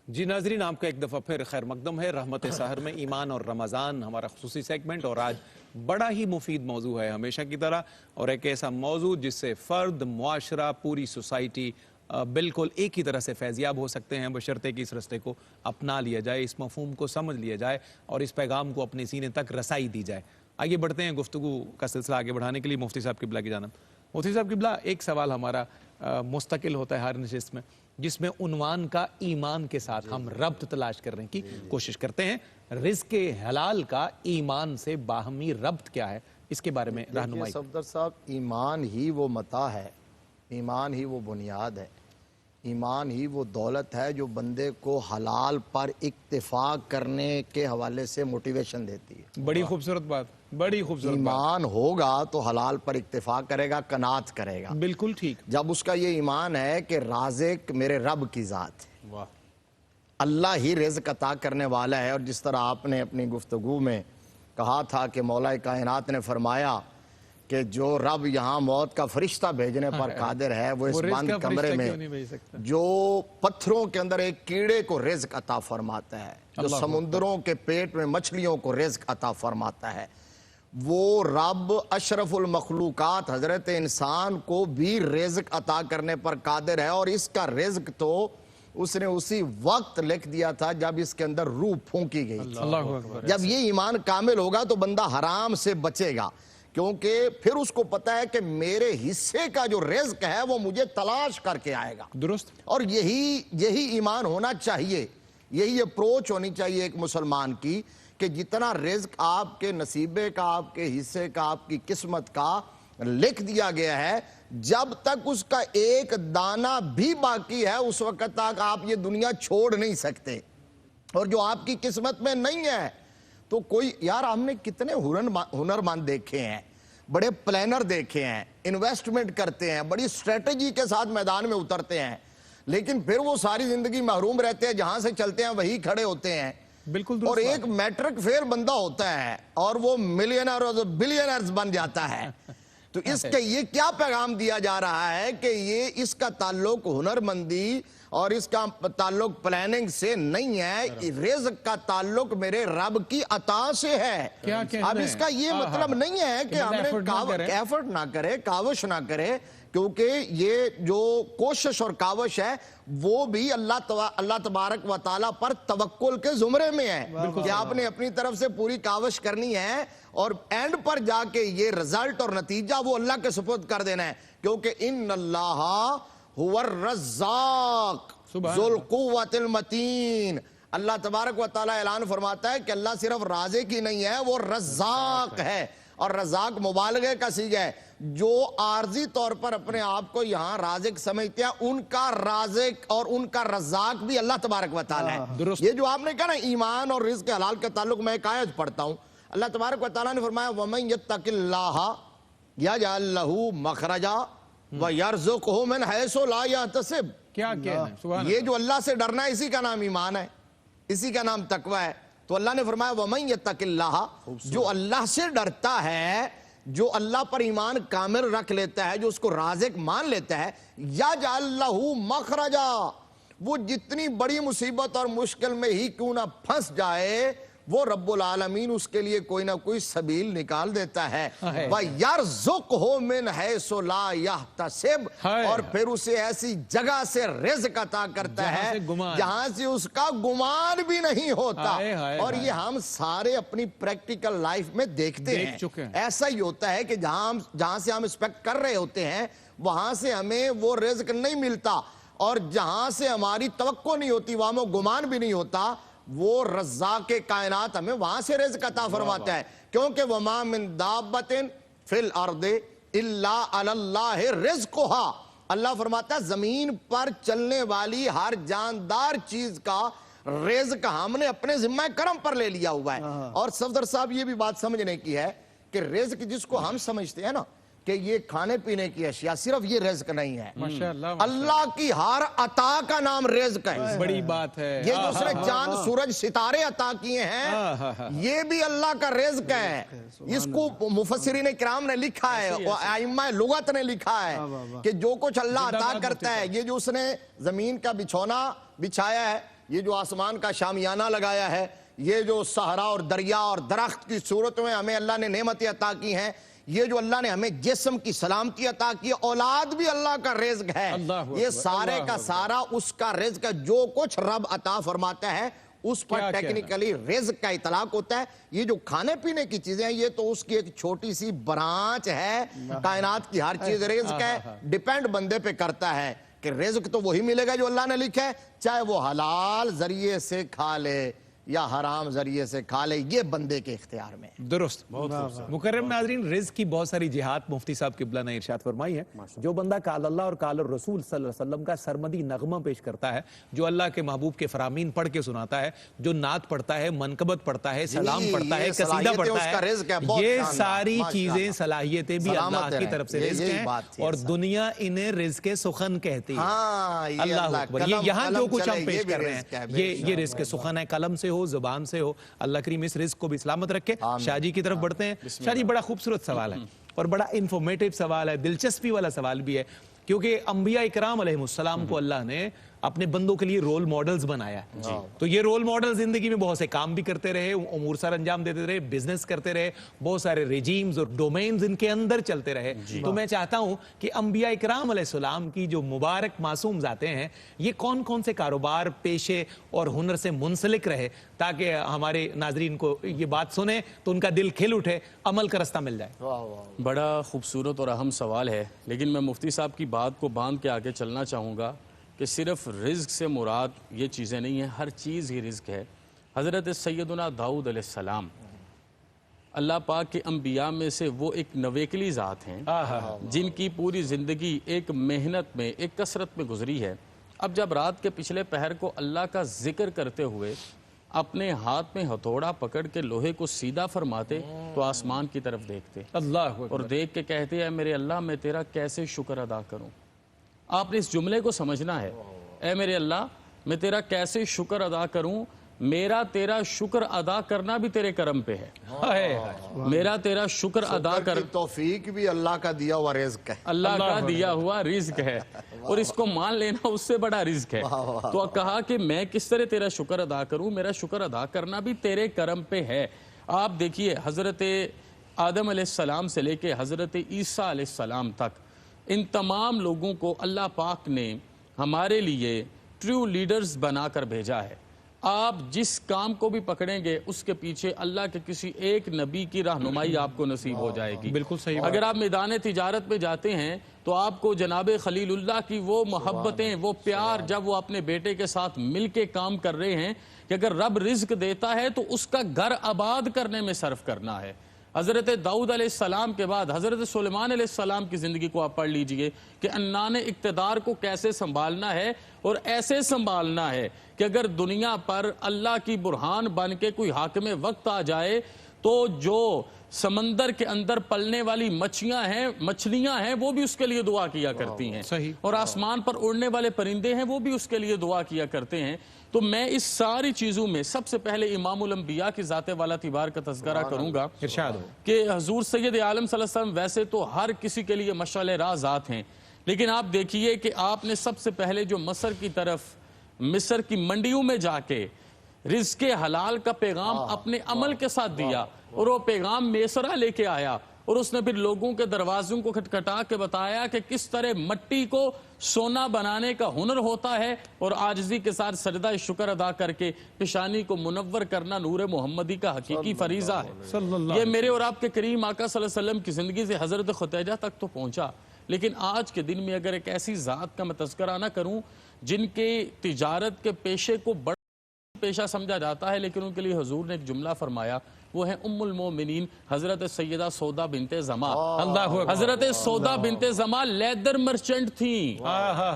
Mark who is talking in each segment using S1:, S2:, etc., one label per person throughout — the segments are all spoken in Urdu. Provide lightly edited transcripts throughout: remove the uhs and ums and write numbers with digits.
S1: جی ناظرین، آپ کا ایک دفعہ پھر خیر مقدم ہے رحمت سحر میں ایمان اور رمضان ہمارا خصوصی سیگمنٹ، اور آج بڑا ہی مفید موضوع ہے ہمیشہ کی طرح، اور ایک ایسا موضوع جس سے فرد، معاشرہ، پوری سوسائٹی بالکل ایک ہی طرح سے فیضیاب ہو سکتے ہیں، بشرطے کہ اس رستے کو اپنا لیا جائے، اس مفہوم کو سمجھ لیا جائے اور اس پیغام کو اپنے سینے تک رسائی دی جائے۔ آئیے بڑھتے ہیں گفتگو کا سلسلہ آگے بڑھانے کے لیے مفتی صاحب قبلہ کی جانب۔ مفتی صاحب قبلہ، ایک سوال ہمارا مستقل ہوتا ہے ہر نشست میں، جس میں عنوان کا ایمان کے ساتھ ہم ربط تلاش کرنے کی کوشش کرتے ہیں۔ رزق حلال کا ایمان سے باہمی ربط کیا ہے، اس کے بارے میں رہنمائی۔
S2: صفدر صاحب، ایمان ہی وہ متاع ہے، ایمان ہی وہ بنیاد ہے، ایمان ہی وہ دولت ہے جو بندے کو حلال پر اکتفا کرنے کے حوالے سے موٹیویشن دیتی ہے۔
S1: بڑی خوبصورت بات، بڑی خوبصورت بات۔
S2: ایمان ہوگا تو حلال پر اکتفا کرے گا، قناعت کرے گا۔
S1: بالکل ٹھیک۔
S2: جب اس کا یہ ایمان ہے کہ رازق میرے رب کی ذات ہے،
S1: واہ،
S2: اللہ ہی رزق عطا کرنے والا ہے، اور جس طرح آپ نے اپنی گفتگو میں کہا تھا کہ مولا کائنات نے فرمایا کہ جو رب یہاں موت کا فرشتہ بھیجنے پر قادر ہے، وہ اس بند کمرے میں جو پتھروں کے اندر ایک کیڑے کو رزق عطا فرماتا ہے، جو سمندروں کے پیٹ میں مچھلیوں کو رزق عطا فرماتا ہے، وہ رب اشرف المخلوقات حضرت انسان کو بھی رزق عطا کرنے پر قادر ہے، اور اس کا رزق تو اس نے اسی وقت لکھ دیا تھا جب اس کے اندر روح پھونکی گئی تھی۔ جب یہ ایمان کامل ہوگا تو بندہ حرام سے بچے گا، کیونکہ پھر اس کو پتا ہے کہ میرے حصے کا جو رزق ہے وہ مجھے تلاش کر کے آئے گا۔
S1: درست۔
S2: اور یہی ایمان ہونا چاہیے، یہی اپروچ ہونی چاہیے ایک مسلمان کی، کہ جتنا رزق آپ کے نصیبے کا، آپ کے حصے کا، آپ کی قسمت کا لکھ دیا گیا ہے، جب تک اس کا ایک دانہ بھی باقی ہے اس وقت تک آپ یہ دنیا چھوڑ نہیں سکتے۔ اور جو آپ کی قسمت میں نہیں ہے تو کوئی، یار ہم نے کتنے ہنرمند دیکھے ہیں، بڑے پلانر دیکھے ہیں، انویسٹمنٹ کرتے ہیں، بڑی اسٹریٹجی کے ساتھ میدان میں اترتے ہیں، لیکن پھر وہ ساری زندگی محروم رہتے ہیں، جہاں سے چلتے ہیں وہی کھڑے ہوتے ہیں۔
S1: بالکل۔
S2: اور ایک میٹرک فیل بندہ ہوتا ہے اور وہ ملینر اور بلینرز بن جاتا ہے۔ تو اس کے یہ کیا پیغام دیا جا رہا ہے کہ یہ اس کا تعلق ہنرمندی اور اس کا تعلق پلاننگ سے نہیں ہے، رزق کا تعلق میرے رب کی عطا سے ہے۔ اب اس کا یہ مطلب نہیں ہے کہ ہم نے ایفرٹ نہ کرے، کاوش نہ کرے، کیونکہ یہ جو کوشش اور کاوش ہے وہ بھی اللہ تبارک و تعالیٰ پر توکل کے زمرے میں ہے، کہ آپ نے اپنی طرف سے پوری کاوش کرنی ہے اور اینڈ پر جا کے یہ رزلٹ اور نتیجہ وہ اللہ کے سپرد کر دینا ہے، کیونکہ ان اللہ هو الرزاق ذو القوت المتین۔ اللہ تبارک و تعالیٰ اعلان فرماتا ہے کہ اللہ صرف رازق ہی نہیں ہے، وہ رزاق ہے، اور رزاق مبالغے کا صیغہ ہے۔ جو عارضی طور پر اپنے آپ کو یہاں رازق سمجھتے ہیں، ان کا رازق اور ان کا رزاق بھی اللہ تبارک و تعالیٰ ہے۔ یہ جو آپ نے کہا نا ایمان اور رزق حلال کا تعلق، میں ایک آیت پڑھتا ہوں، اللہ تبارک و تعالیٰ نے فرمایا وَمَن يَتَّقِ اللَّهَ يَجْعَل لَّهُ مَخْرَجًا وَيَرْزُقْهُ مِنْ حَيْثُ لَا يَحْتَسِبُ۔
S1: کیا کہنا ہے،
S2: یہ جو اللہ سے ڈرنا ہے، اسی کا نام ایمان ہے، اسی کا نام تقوی ہے۔ تو اللہ نے فرمایا وَمَن يَتَّقِ اللَّهَ، جو اللہ سے ڈرتا ہے، جو اللہ پر ایمان کامل رکھ لیتا ہے، جو اس کو رازق مان لیتا ہے، یَجْعَل لَّهُ مَخْرَجًا، وہ جتنی بڑی مصیبت اور مشکل میں ہی کیوں نہ پھنس جائے، وہ رب العالمین اس کے لیے کوئی نہ کوئی سبیل نکال دیتا ہے۔ وَيَرْزُقْهُ مِنْ حَيْثُ لَا يَحْتَسِبُ، اور پھر اسے ایسی جگہ سے رزق عطا کرتا ہے جہاں سے اس کا گمان بھی نہیں ہوتا۔ اور یہ ہم سارے اپنی پریکٹیکل لائف میں دیکھتے ہیں، ایسا ہی ہوتا ہے کہ جہاں سے ہم ایکسپیکٹ کر رہے ہوتے ہیں وہاں سے ہمیں وہ رزق نہیں ملتا، اور جہاں سے ہماری توقع نہیں ہوتی وہاں میں گمان بھی نہیں ہوتا، وہ رزاق کائنات ہمیں وہاں سے رزق عطا فرماتا ہے، کیونکہ وَمَا مِن دَابَّةٍ فِي الْأَرْضِ إِلَّا عَلَى اللَّهِ رِزْقُهَا۔ اللہ فرماتا ہے زمین پر چلنے والی ہر جاندار چیز کا رزق ہم نے اپنے ذمہ کرم پر لے لیا ہوا ہے۔ اور صفدر صاحب یہ بھی بات سمجھنے کی ہے کہ رزق جس کو ہم سمجھتے ہیں نا کہ یہ کھانے پینے کی اشیاء، صرف یہ رزق نہیں ہے، اللہ کی ہر عطا کا نام رزق ہے۔
S1: بڑی بات ہے،
S2: یہ جو اس نے چاند سورج ستارے عطا کیے ہیں یہ بھی اللہ کا رزق ہے۔ اس کو مفسرین کرام نے لکھا ہے، ائمہ لغت نے لکھا ہے کہ جو کچھ اللہ عطا کرتا ہے، یہ جو اس نے زمین کا بچھونا بچھایا ہے، یہ جو آسمان کا شامیانہ لگایا ہے، یہ جو صحرا اور دریا اور درخت کی صورت میں ہمیں اللہ نے نعمتیں عطا کی ہیں، یہ جو اللہ نے ہمیں جسم کی سلامتی عطا کی، اولاد بھی اللہ کا رزق ہے، یہ سارے کا سارا اس کا رزق ہے۔ جو کچھ رب عطا فرماتا ہے اس پر ٹیکنیکلی رزق کا اطلاق ہوتا ہے۔ یہ جو کھانے پینے کی چیزیں ہیں یہ تو اس کی ایک چھوٹی سی برانچ ہے، کائنات کی ہر چیز رزق ہے، ڈیپینڈ بندے پہ کرتا ہے کہ رزق تو وہی ملے گا جو اللہ نے لکھا ہے، چاہے وہ حلال ذریعے سے کھا لے یا حرام ذریعے سے کھا لے، یہ بندے کے اختیار میں ہے۔
S1: درست۔ مکرم ناظرین، رزق کی بہت ساری جہات مفتی صاحب قبلہ نے ارشاد فرمائی ہے۔ جو بندہ قال اللہ اور قال الرسول صلی اللہ علیہ وسلم کا سرمدی نغمہ پیش کرتا ہے، جو اللہ کے محبوب کے فرامین پڑھ کے سناتا ہے، جو نعت پڑھتا ہے، منقبت پڑھتا ہے، سلام پڑھتا ہے، قصیدہ پڑھتا ہے، یہ ساری چیزیں صلاحیتیں بھی اللہ کی طرف سے رزق ہیں، اور دنیا انہیں رزق سخن کہتی ہے۔ اللہ اکبر۔ یہ یہاں جو کچھ ہم پیش کر رہے ہیں یہ رزق سخن ہے، قلم سے ہو، زبان سے ہو۔ اللہ کریم اس رزق کو بھی سلامت رکھے۔ شاہ جی کی طرف بڑھتے ہیں۔ شاہ جی، بڑا خوبصورت سوال ہے اور بڑا انفارمیٹیو سوال ہے، دلچسپی والا سوال بھی ہے، کیونکہ انبیاء اکرام علیہ السلام کو اللہ نے اپنے بندوں کے لیے رول ماڈلز بنایا ہے۔ تو یہ رول ماڈل زندگی میں بہت سے کام بھی کرتے رہے، امور سر انجام دیتے رہے، بزنس کرتے رہے، بہت سارے ریجیمز اور ڈومینز ان کے اندر چلتے رہے۔ تو میں چاہتا ہوں کہ انبیاء اکرام علیہ السلام کی جو مبارک معصوم ذاتیں ہیں، یہ کون کون سے کاروبار، پیشے اور ہنر سے منسلک رہے، تاکہ ہمارے ناظرین کو یہ بات سنیں تو ان کا دل کھل اٹھے، عمل کا رستہ مل جائے۔
S3: بڑا خوبصورت اور اہم سوال ہے، لیکن میں مفتی صاحب کی بات کو باندھ کے آگے چلنا چاہوں گا کہ صرف رزق سے مراد یہ چیزیں نہیں ہیں، ہر چیز ہی رزق ہے۔ حضرت سیدنا داؤد علیہ السلام اللہ پاک کے انبیاء میں سے وہ ایک نویکلی ذات ہیں جن کی پوری زندگی ایک محنت میں، ایک کثرت میں گزری ہے۔ اب جب رات کے پچھلے پہر کو اللہ کا ذکر کرتے ہوئے اپنے ہاتھ میں ہتھوڑا پکڑ کے لوہے کو سیدھا فرماتے تو آسمان کی طرف دیکھتے اور دیکھ کے کہتے ہیں، میرے اللہ میں تیرا کیسے شکر ادا کروں۔ آپ نے اس جملے کو سمجھنا ہے، اے میرے اللہ میں تیرا کیسے شکر ادا کروں، میرا تیرا شکر ادا کرنا بھی تیرے کرم پہ ہے، میرا تیرا شکر ادا کر
S2: توفیق بھی اللہ کا دیا ہوا رزق ہے،
S3: اللہ کا دیا ہوا رزق ہے، اور اس کو مان لینا اس سے بڑا رزق ہے۔ تو کہا کہ میں کس طرح تیرا شکر ادا کروں، میرا شکر ادا کرنا بھی تیرے کرم پہ ہے۔ آپ دیکھیے حضرت آدم علیہ السلام سے لے کے حضرت عیسیٰ علیہ السلام تک ان تمام لوگوں کو اللہ پاک نے ہمارے لیے ٹرو لیڈرز بنا کر بھیجا ہے۔ آپ جس کام کو بھی پکڑیں گے اس کے پیچھے اللہ کے کسی ایک نبی کی رہنمائی آپ کو نصیب ہو جائے گی۔
S1: بالکل صحیح۔
S3: اگر آپ میدان تجارت میں جاتے ہیں تو آپ کو جناب خلیل اللہ کی وہ محبتیں، وہ پیار، جب وہ اپنے بیٹے کے ساتھ مل کے کام کر رہے ہیں کہ اگر رب رزق دیتا ہے تو اس کا گھر آباد کرنے میں صرف کرنا ہے۔ حضرت داؤد علیہ السلام کے بعد حضرت سلیمان علیہ السلام کی زندگی کو آپ پڑھ لیجئے کہ عنان اقتدار کو کیسے سنبھالنا ہے، اور ایسے سنبھالنا ہے کہ اگر دنیا پر اللہ کی برہان بن کے کوئی حاکم وقت آ جائے تو جو سمندر کے اندر پلنے والی مچھلیاں ہیں وہ بھی اس کے لیے دعا کیا کرتی ہیں، اور آسمان پر اڑنے والے پرندے ہیں وہ بھی اس کے لیے دعا کیا کرتے ہیں۔ تو میں اس ساری چیزوں میں سب سے پہلے امام الانبیاء کی ذات والا تبار کا تذکرہ کروں گا کہ حضور سید عالم صلی اللہ علیہ وسلم ویسے تو ہر کسی کے لیے مشعل راہ ذات ہیں، لیکن آپ دیکھیے کہ آپ نے سب سے پہلے جو مصر کی طرف، مصر کی منڈیوں میں جا کے رزق حلال کا پیغام اپنے عمل کے ساتھ دیا، اور وہ پیغام میسرا لے کے آیا، اور اس نے پھر لوگوں کے دروازوں کو کھٹکھٹا کے بتایا کہ کس طرح مٹی کو سونا بنانے کا ہنر ہوتا ہے، اور عاجزی کے ساتھ سجدہ شکر ادا کر کے پیشانی کو منور کرنا نور محمدی کا حقیقی فریضہ ہے۔ یہ میرے اور آپ کے کریم آقا صلی اللہ علیہ وسلم کی زندگی سے حضرت خدیجہ تک تو پہنچا، لیکن آج کے دن میں اگر ایک ایسی ذات کا میں تذکرہ نہ کروں جن کے تجارت کے پیشے کو بڑا پیشہ سمجھا جاتا ہے، لیکن ان کے لیے حضور نے ایک جملہ فرمایا، وہ ہے ام المومنین حضرت سیدہ سودا بنت زما۔ حضرت سودا بنت زما لیدر مرچنٹ تھیں،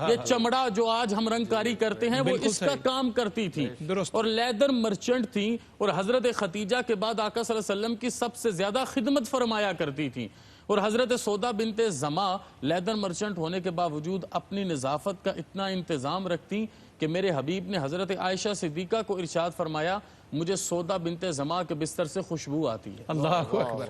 S3: یہ چمڑا جو آج ہم رنگ کاری کرتے ہیں وہ اس کا کام کرتی تھی، اور لیدر مرچنٹ تھیں، اور حضرت خدیجہ کے بعد آقا صلی اللہ علیہ وسلم کی سب سے زیادہ خدمت فرمایا کرتی تھیں، اور حضرت سودا بنت زما لیدر مرچنٹ ہونے کے باوجود اپنی نظافت کا اتنا انتظام رکھتی کہ میرے حبیب نے حضرت عائشہ صدیقہ کو ارشاد فرمایا، مجھے سودا بنت زما کے بستر سے خوشبو آتی ہے۔ اللہ اکبر۔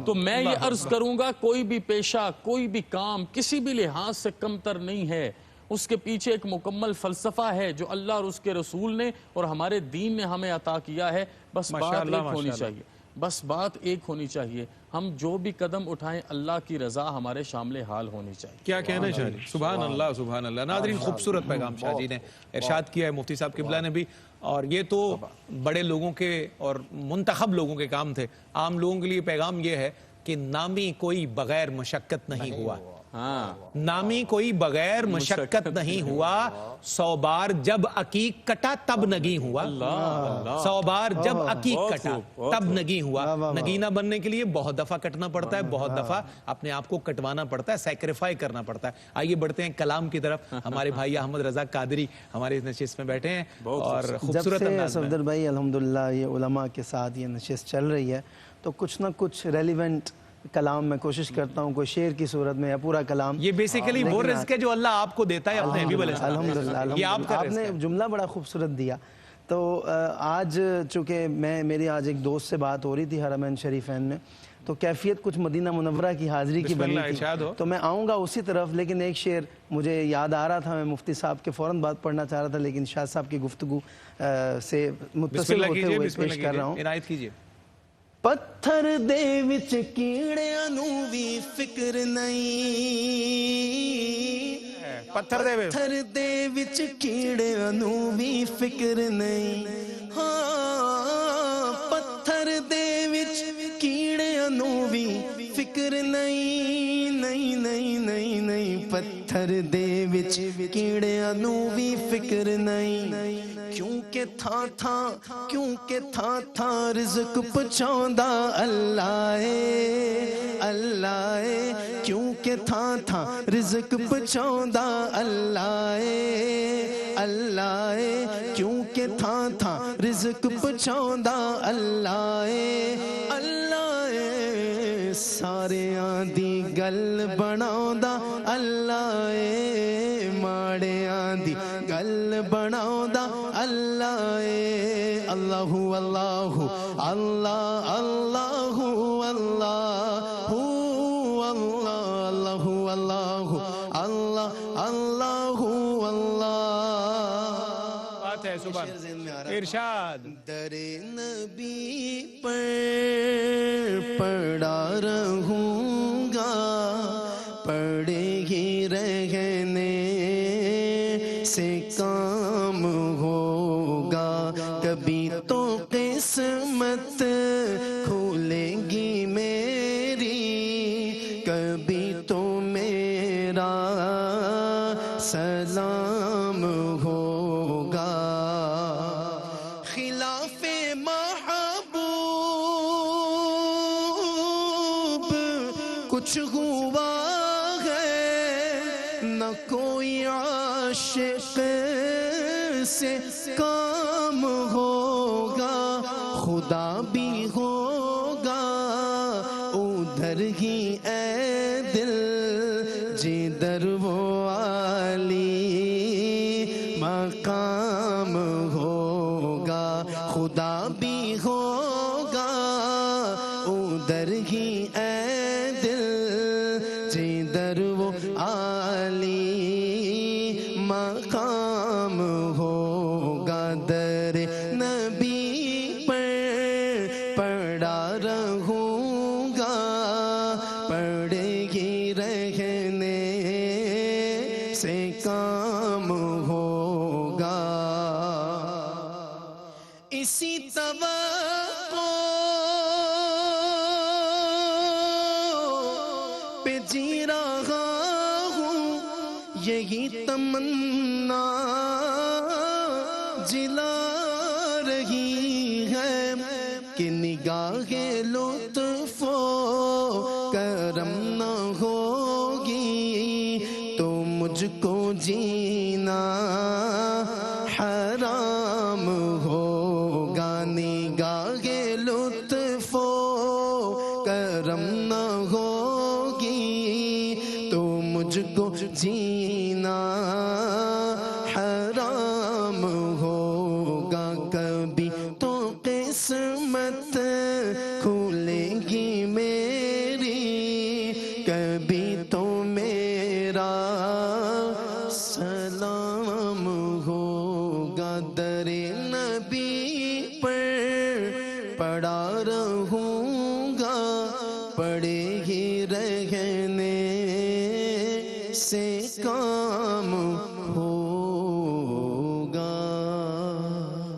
S3: تو میں یہ عرض کروں گا، کوئی بھی پیشہ، کوئی بھی کام کسی بھی لحاظ سے کمتر نہیں ہے، اس کے پیچھے ایک مکمل فلسفہ ہے جو اللہ اور اس کے رسول نے اور ہمارے دین نے ہمیں عطا کیا ہے. بس بات ایک ہونی چاہیے، بس بات ایک ہونی چاہیے، ہم جو بھی قدم اٹھائیں اللہ کی رضا ہمارے شامل حال ہونی چاہیے.
S1: کیا کہنا شاہ جی؟ سبحان اللہ سبحان اللہ. ناظرین خوبصورت پیغام شاہ جی نے ارشاد کیا ہے، مفتی صاحب قبلہ نے بھی. اور یہ تو بڑے لوگوں کے اور منتخب لوگوں کے کام تھے. عام لوگوں کے لیے پیغام یہ ہے کہ نامی کوئی بغیر مشقت نہیں ہوا. نامی کوئی بغیر مشقت نہیں ہوا، 100 بار جب عقیق کٹا تب نگی ہوا. 100 بار جب عقیق کٹا تب نگی ہوا. نگینہ بننے کے لیے بہت دفعہ کٹنا پڑتا ہے، بہت دفعہ اپنے آپ کو کٹوانا پڑتا ہے، سیکریفائی کرنا پڑتا ہے. آئیے بڑھتے ہیں کلام کی طرف. ہمارے بھائی احمد رضا قادری ہمارے اس نشست میں بیٹھے ہیں اور خوبصورت انداز میں.
S4: صفدر بھائی الحمدللہ یہ علماء کے ساتھ یہ نشست چل رہی ہے تو کچھ نہ کچھ ریلیونٹ کلام میں کوشش کرتا ہوں، کوئی شعر کی صورت میں یا پورا کلام.
S1: یہ بیسیکلی وہ رزق ہے جو اللہ آپ کو دیتا ہے اپنے حبیب علیہ السلام. یہ آپ کا
S4: آپ نے جملہ بڑا خوبصورت دیا. تو آج چونکہ میری آج ایک دوست سے بات ہو رہی تھی حرمین شریفین میں، تو کیفیت کچھ مدینہ منورہ کی حاضری کی بنی تھی، تو میں آؤں گا اسی طرف. لیکن ایک شعر مجھے یاد آ رہا تھا، میں مفتی صاحب کے فوراً بات پڑھنا چاہ رہا تھا لیکن شاہ صاحب کی گفتگو سے متصل ہوتے ہوئے پیش کر رہا ہوں.
S1: عنایت کیجئے.
S4: پتھر دے وچ کیڑیاں نوں وی فکر نہیں، پتھر دے وچ کیڑیاں نوں وی فکر نہیں. ہاں پتھر دے وچ کیڑیاں نوں وی فکر نہیں، نہیں نہیں نہیں نہیں. پتھر دے وچ کیڑیاں نوں وی فکر نہیں. کیونکہ تھاں تھاں رزق پہنچاوندا اللہ اے، اللہ اے. کیونکہ تھاں تھاں رزق پہنچاوندا اللہ اے، اللہ اے. کیونکہ تھاں تھاں رزق پہنچاوندا اللہ اے، اللہ اے. ساریاں دی گل بناوندا اللہ اے، ماڑیاں دی گل بناوندا اللہ اے. اللہ اللہ اللہ اللہ اللہ اللہ اللہ اللہ اللہ اللہ.
S1: بات ہے صبح ارشاد.
S4: در نبی پر پڑا رہوں گا، پڑے ہی رہنے سے کام ہوگا. کبھی تو قسمت کھولے گی میری، کبھی تو میرا سلام ہوگا. خلاف محبوب کچھ ہوا ہے، نہ کوئی عاشق سے کام ہوگا. خدا بھی ہوگا ادھر ہی اے دل جدھر وہ عالی مقام ہوگا. خدا بھی ہوگا ادھر ہی اے دل جدھر وہ عالی مقام ہوگا. در نبی پر پڑا رہوں گا، پڑے ہی رہنے سے کام ہوگا. اسی توقع پہ جی رہا ہوں، یہی تمنا جلا رہی ہے کہ نگاہ لطف و کرم نہ ہوگی تو مجھ کو جینا حرام ہوگا. نگاہ لطف و کرم نہ ہوگی تو مجھ کو جینا حرام ہوگا. کبھی تو قسمت کھولے گی میری، کبھی تو میرا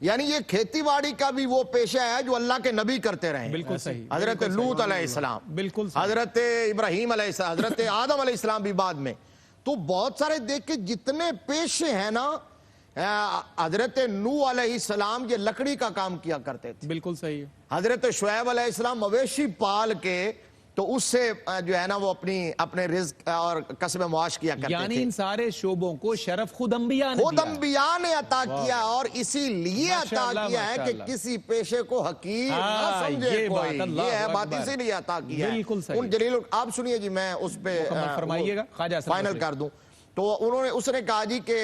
S2: یعنی یہ کھیتی باڑی کا بھی وہ پیشہ ہے جو اللہ کے نبی کرتے رہے ہیں.
S1: بالکل صحیح.
S2: حضرت لوط علیہ السلام,
S1: بالکل
S2: حضرت ابراہیم علیہ السلام, حضرت آدم علیہ السلام بھی بعد میں. تو بہت سارے دیکھ کے جتنے پیشے ہیں نا, حضرت نوح علیہ السلام یہ لکڑی کا کام کیا کرتے تھے.
S1: بالکل صحیح.
S2: حضرت شعیب علیہ السلام مویشی پال کے تو اس سے جو ہے نا وہ اپنے رزق اور کسب معاش کیا کرتے تھے.
S1: یعنی ان سارے شعبوں کو شرف خود انبیاء
S2: نے عطا کیا, اور اسی لیے عطا کیا ہے کہ کسی پیشے کو حقیر نہ سمجھے کوئی. یہ ہے بات, اسی لیے عطا کیا ہے. ان جلیل, آپ سنیے جی, میں اس پہ
S1: فرمائیے گا
S2: فائنل کر دوں. تو اس نے کہا جی کہ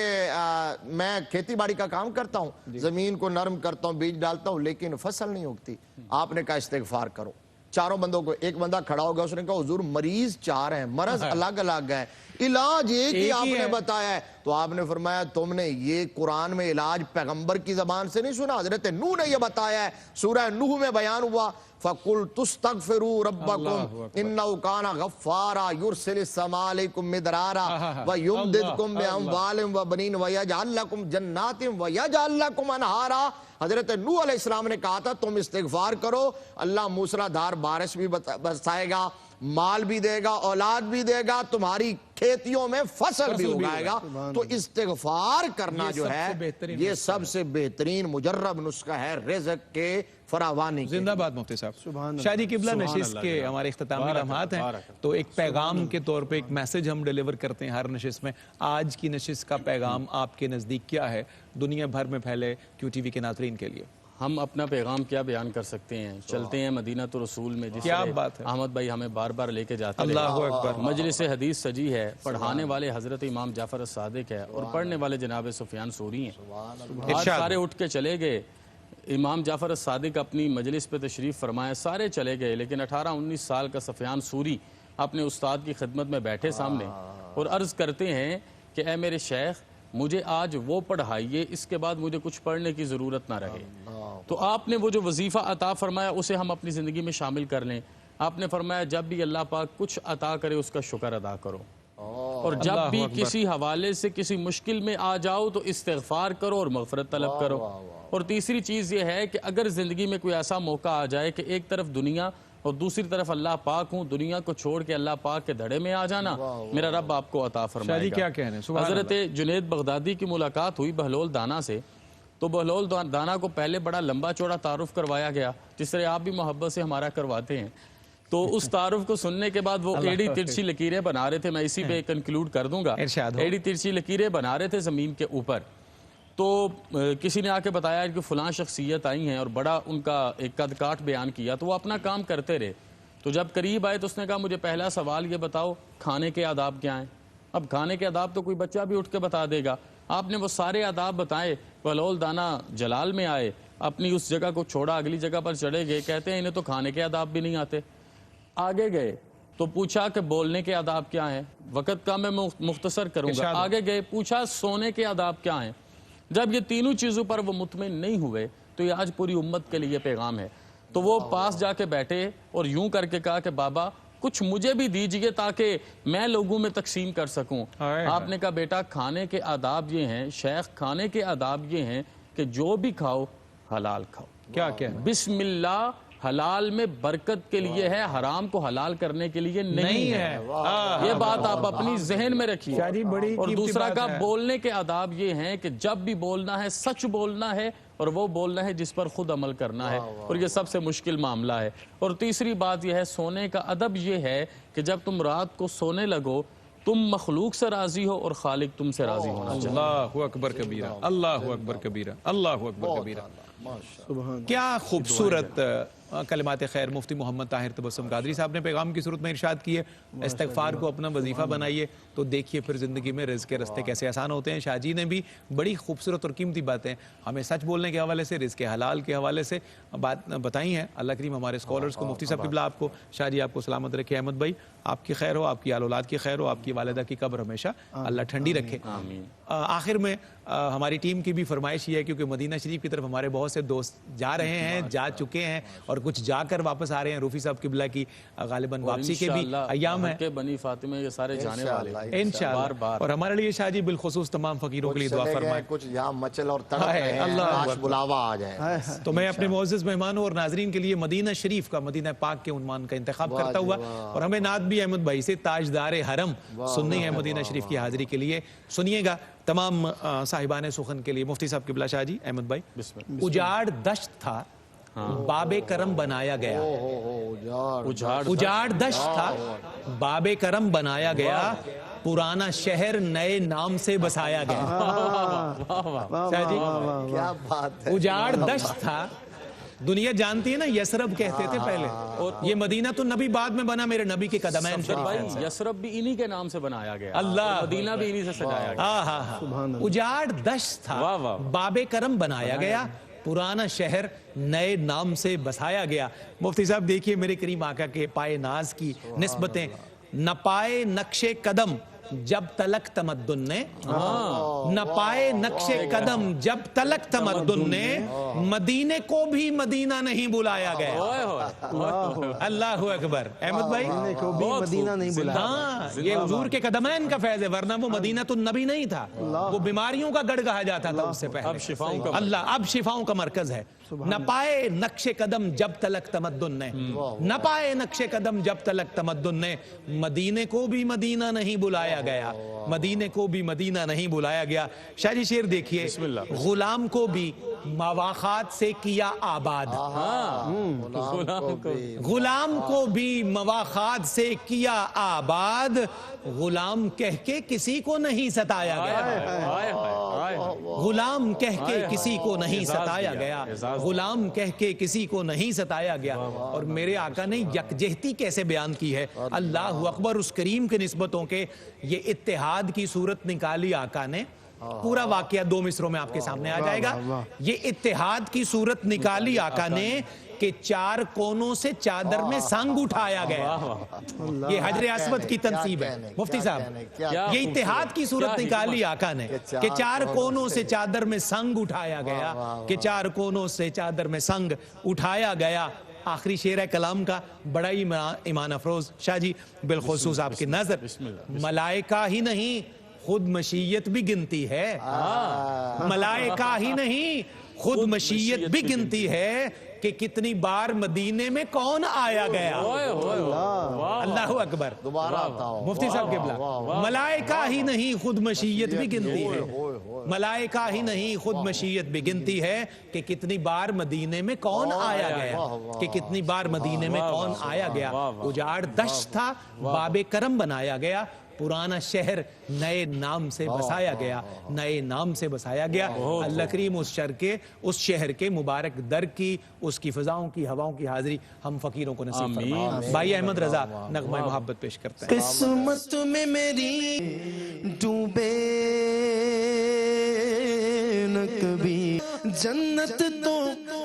S2: میں کھیتی باڑی کا کام کرتا ہوں, زمین کو نرم کرتا ہوں, بیج ڈالتا ہوں, لیکن فصل نہیں اگتی. آپ نے کہا استغفار کرو. چاروں بندوں کو, ایک بندہ کھڑا ہو گیا, اس نے کہا حضور مریض 4 ہیں, مرض الگ الگ ہے, علاج ایک ہی آپ نے بتایا ہے. تو آپ نے فرمایا تم نے یہ قرآن میں علاج پیغمبر کی زبان سے نہیں سنا, حضرت نوح نے یہ بتایا ہے. سورہ نوح میں بیان ہوا فَقُلْتُ اسْتَغْفِرُوا رَبَّكُمْ إِنَّهُ كَانَ غَفَّارًا يُرْسِلِ السَّمَاءَ عَلَيْكُمْ مِدْرَارًا وَيُمْدِدْكُمْ بِأَمْوَالٍ وَبَنِينَ وَيَجْعَلْ لَكُمْ جَنَّاتٍ وَيَجْعَلْ لَكُمْ أَنْهَارًا. حضرت نوح علیہ السلام نے کہا تھا تم استغفار کرو, اللہ موسلا دھار بارش بھی برسائے گا, مال بھی دے گا, اولاد بھی دے گا, تمہاری کھیتیوں میں فصل بھی اگائے گا. تو استغفار کرنا جو ہے یہ سب سے بہترین مجرب نسخہ ہے رزق کے فراوانی.
S1: زندہ باد مفتی صاحب. شاہ جی قبلہ نشست کے ہمارے اختتامی لمحات ہیں, تو ایک پیغام کے طور پہ ایک میسج ہم ڈیلیور کرتے ہیں ہر نشست میں. آج کی نشست کا پیغام آپ کے نزدیک کیا ہے دنیا بھر میں پھیلے کیو ٹی وی کے ناظرین کے لیے؟
S3: ہم اپنا پیغام کیا بیان کر سکتے ہیں, چلتے ہیں مدینہ رسول میں, جس سے احمد بھائی ہمیں بار بار لے کے جاتے ہیں.
S1: اللہ اکبر.
S3: مجلس حدیث سجی ہے, پڑھانے والے حضرت امام جعفر الصادق ہے, اور پڑھنے والے جناب سفیان ثوری ہیں. آج سارے اٹھ کے چلے گئے. امام جعفر الصادق اپنی مجلس پہ تشریف فرمائے, سارے چلے گئے, لیکن 18-19 سال کا سفیان ثوری اپنے استاد کی خدمت میں بیٹھے سامنے, اور عرض کرتے ہیں کہ اے میرے شیخ مجھے آج وہ پڑھائیے, اس کے بعد مجھے کچھ پڑھنے کی ضرورت نہ رہے. تو آپ نے وہ جو وظیفہ عطا فرمایا اسے ہم اپنی زندگی میں شامل کر لیں. آپ نے فرمایا جب بھی اللہ پاک کچھ عطا کرے اس کا شکر ادا کرو, اور جب بھی کسی حوالے سے کسی مشکل میں آ جاؤ تو استغفار کرو اور مغفرت طلب کرو. اور تیسری چیز یہ ہے کہ اگر زندگی میں کوئی ایسا موقع آ جائے کہ ایک طرف دنیا اور دوسری طرف اللہ پاک ہوں, دنیا کو چھوڑ کے اللہ پاک کے دھڑے میں آ جانا, میرا رب آپ کو عطا فرمائے گا.
S1: کیا کہنے
S3: حضرت جنید بغدادی کی ملاقات ہوئی بہلول دانا سے, تو بہلول دانا کو پہلے بڑا لمبا چوڑا تعارف کروایا گیا, جس طرح آپ بھی محبت سے ہمارا کرواتے ہیں. تو اس تعارف کو سننے کے بعد وہ ایڑی ترچھی لکیریں بنا رہے تھے, میں اسی پہ کنکلوڈ کر دوں گا. ایڑی ترچھی لکیریں بنا رہے تھے زمین کے اوپر. تو کسی نے آ کے بتایا کہ فلاں شخصیت آئی ہیں اور بڑا ان کا ایک قد کاٹ بیان کیا, تو وہ اپنا کام کرتے رہے. تو جب قریب آئے تو اس نے کہا مجھے پہلا سوال یہ بتاؤ کھانے کے آداب کیا ہیں. اب کھانے کے آداب تو کوئی بچہ بھی اٹھ کے بتا دے گا. آپ نے وہ سارے آداب بتائے. بہلول دانا جلال میں آئے, اپنی اس جگہ کو چھوڑا, اگلی جگہ پر چڑھے گئے, کہتے ہیں انہیں تو کھانے کے آداب بھی نہیں آتے. آگے گئے تو پوچھا کہ بولنے کے آداب کیا ہیں, وقت کا میں مختصر کروں گا. آگے گئے پوچھا سونے کے آداب کیا ہیں. جب یہ تینوں چیزوں پر وہ مطمئن نہیں ہوئے تو یہ آج پوری امت کے لیے پیغام ہے. تو وہ پاس جا کے بیٹھے اور یوں کر کے کہا کہ بابا کچھ مجھے بھی دیجئے تاکہ میں لوگوں میں تقسیم کر سکوں. آپ نے کہا بیٹا کھانے کے آداب یہ ہیں شیخ, کھانے کے آداب یہ ہیں کہ جو بھی کھاؤ حلال کھاؤ.
S1: کیا
S3: بسم اللہ, حلال میں برکت کے لیے ہے, حرام کو حلال کرنے کے لیے نہیں ہے. یہ بات آپ اپنی ذہن میں رکھیے. اور دوسرا کا بولنے کے آداب یہ ہیں کہ جب بھی بولنا ہے سچ بولنا ہے, اور وہ بولنا ہے جس پر خود عمل کرنا ہے, اور یہ سب سے مشکل معاملہ ہے. اور تیسری بات یہ ہے سونے کا ادب یہ ہے کہ جب تم رات کو سونے لگو تم مخلوق سے راضی ہو اور خالق تم سے راضی ہونا چاہیے.
S1: اللہ اکبر کبیرہ, اللہ اکبر کبیرہ, اللہ اکبر کبیرہ. کیا خوبصورت کلمات خیر مفتی محمد طاہر تبسم قادری صاحب نے پیغام کی صورت میں ارشاد کی ہے. استغفار کو اپنا وظیفہ بنائیے تو دیکھیے پھر زندگی میں رزق کے رستے کیسے آسان ہوتے ہیں. شاہ جی نے بھی بڑی خوبصورت اور قیمتی باتیں ہمیں سچ بولنے کے حوالے سے, رزق حلال کے حوالے سے بات بتائی ہیں. اللہ کریم ہمارے اسکالرز کو, مفتی صاحب قبلہ آپ کو, شاہ جی آپ کو سلامت رکھے. احمد بھائی آپ کی خیر ہو, آپ کی اولاد کی خیر ہو, آپ کی والدہ کی قبر ہمیشہ اللہ ٹھنڈی رکھے. آخر میں ہماری ٹیم کی بھی فرمائش یہ ہے کیونکہ مدینہ شریف کی طرف ہمارے بہت سے دوست جا رہے ہیں, جا چکے ہیں اور کچھ جا کر واپس آ رہے ہیں. روفی صاحب قبلہ کی غالباً واپسی کے بھی ایام ہیں,
S3: بنی فاطمہ یہ سارے جانے والے
S1: انشاءاللہ. اور ہمارے لیے شاہ جی بالخصوص تمام فقیروں کے لیے دعا فرمائیں.
S2: کچھ یہاں مچل اور تڑپ رہے ہیں, کاش بلاوا آ جائے.
S1: تو میں اپنے معزز مہمانوں اور ناظرین کے لیے مدینہ شریف کا, مدینہ پاک کے عنوان کا انتخاب کرتا ہوا, اور ہمیں نعت بھی احمد بھائی سے تاجدار حرم سننی ہے مدینہ شریف کی حاضری کے لیے. سنیے گا تمام صاحبان سخن کے لیے. مفتی صاحب قبلہ شاہ جی, احمد بھائی. اجاڑ دشت تھا باب کرم بنایا گیا. اجاڑ دشت تھا باب کرم بنایا گیا, پرانا شہر نئے نام سے بسایا گیا. شاہ جی
S2: کیا بات ہے.
S1: اجاڑ دشت تھا, دنیا جانتی ہے نا یسرب کہتے تھے پہلے, اور یہ مدینہ تو نبی بعد میں بنا میرے نبی کے قدمین
S3: بھائی. یسرب بھی انہی کے نام سے بنایا گیا,
S1: اللہ,
S3: مدینہ بھی انہی سے سجایا گیا.
S1: ہاں ہاں ہاں. اجاڑ دشت تھا باب کرم بنایا گیا, پرانا شہر نئے نام سے بسایا گیا. مفتی صاحب دیکھیے میرے کریم آقا کے پائے ناز کی نسبتیں. نہ پائے نقش قدم جب تلک تمدن نے, نہ پائے نقش قدم جب تلک تمدن نے, مدینے کو بھی مدینہ نہیں بلایا گیا. اللہ اکبر. احمد بھائی
S4: مدینہ نہیں بلایا.
S1: ہاں, یہ حضور کے قدمین کا فیض ہے, ورنہ وہ مدینہ النبی نہیں تھا, وہ بیماریوں کا گڑھ کہا جاتا تھا اس سے پہلے.
S3: اب شفاؤں کا
S1: اللہ اب شفاؤں کا مرکز ہے. نہ پائے نقش قدم جب تلک تمدن نے, نہ پائے نقش قدم جب تلک تمدن نے, مدینے کو بھی مدینہ نہیں بلایا گیا, مدینے کو بھی مدینہ نہیں بلایا گیا. شاہ جی شعر دیکھیے. غلام کو بھی مواخات سے کیا آباد, غلام کو بھی مواخات سے کیا آباد, غلام کہہ کے کسی کو نہیں ستایا گیا. غلام کہہ کے کسی کو نہیں ستایا گیا, غلام کہہ کے کسی کو نہیں ستایا گیا. اور میرے آقا نے یکجہتی کیسے بیان کی ہے, اللہ اکبر. اس کریم کے نسبتوں کے یہ اتحاد کی صورت نکالی آقا نے. پورا واقعہ 2 مصروں میں آپ کے سامنے آ جائے گا. یہ اتحاد کی صورت نکالی آقا نے کہ 4 کونوں سے چادر میں سنگ اٹھایا گیا. یہ حجر اسود کی تنصیب ہے مفتی صاحب. یہ اتحاد کی صورت نکالی آقا نے کہ 4 کونوں سے چادر میں سنگ اٹھایا گیا, کہ 4 کونوں سے چادر میں سنگ اٹھایا گیا. آخری شعر ہے کلام کا, بڑا ہی ایمان افروز. شاہ جی بالخصوص آپ کی نظر, ملائکہ ہی نہیں خود مشیت بھی گنتی ہے, ملائکہ ہی نہیں خود مشیت بھی گنتی ہے, کہ کتنی بار مدینے میں کون آیا گیا. اللہ اکبر. مفتی صاحب قبلہ, ملائکہ ہی نہیں خود مشیت بھی گنتی ہے, ملائکہ ہی نہیں خود مشیت بھی گنتی ہے, کہ کتنی بار مدینے میں کون آیا گیا, کہ کتنی بار مدینے میں کون آیا گیا. اجاڑ دشت تھا باب کرم بنایا گیا, پرانا شہر نئے نام سے بسایا گیا, نئے نام سے بسایا گیا. اللہ کریم اس شہر کے مبارک در کی, اس کی فضاؤں کی, ہواؤں کی حاضری ہم فقیروں کو نصیب فرمائے. بھائی احمد رضا نغمہ محبت پیش کرتے ہیں.
S4: قسمت میں میری ڈوبے نہ کبھی جنت تو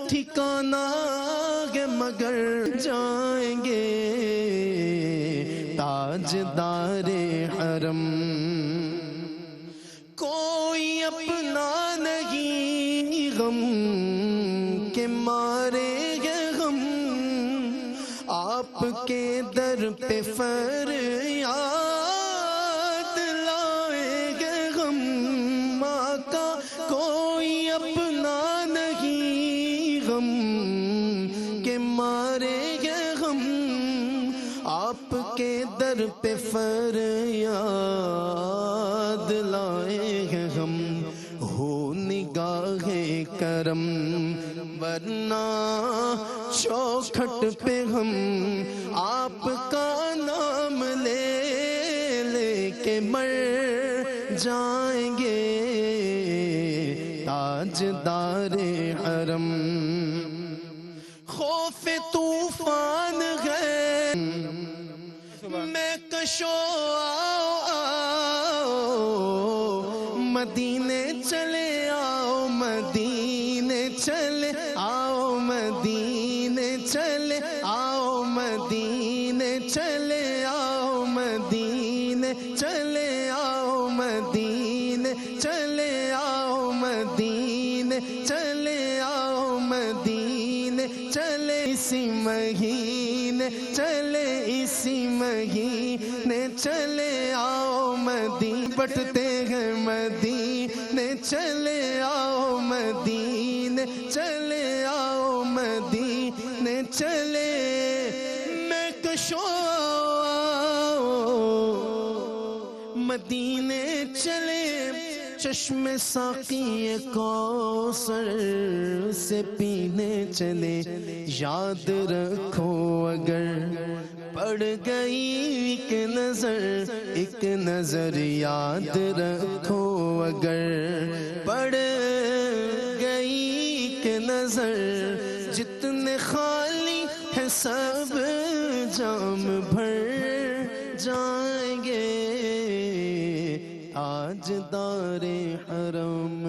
S4: ٹھکانہ ہے, مگر جائیں گے تاجدار حرم. کوئی اپنا نہیں غم کے مارے گے غم, آپ کے در پہ فریاد لائے گے غم. آقا کوئی اپنا نہیں غم کے مارے گے غم, آپ کے در پہ فریاد لائے گے ہم. ہو نگاہ کرم ورنہ چوکھٹ پہ ہم آپ کا نام لے لے کے مر جائیں گے تاجدار حرم. خوف طوفان ہے میں کشو آؤ, مدینے چلے آؤ, مدینے چلے آؤ, مدینے چلے آؤ, مدینے چلے آؤ, مدینے چلے آؤ, مدینے چلے آؤ, چلے اسی مہینے چلے اسی مہینے چلے آؤ مدینے بٹتے ہیں مدینے چلے آؤ مدینے چلے آؤ مدینے چلے میں کشوں مدینے چلے چشم ساقی کوثر سے پینے چلے یاد رکھو اگر پڑ گئی ایک نظر یاد رکھو اگر پڑ گئی ایک نظر جتنے خالی ہے سب جام بھر جائیں گے آج دار حرم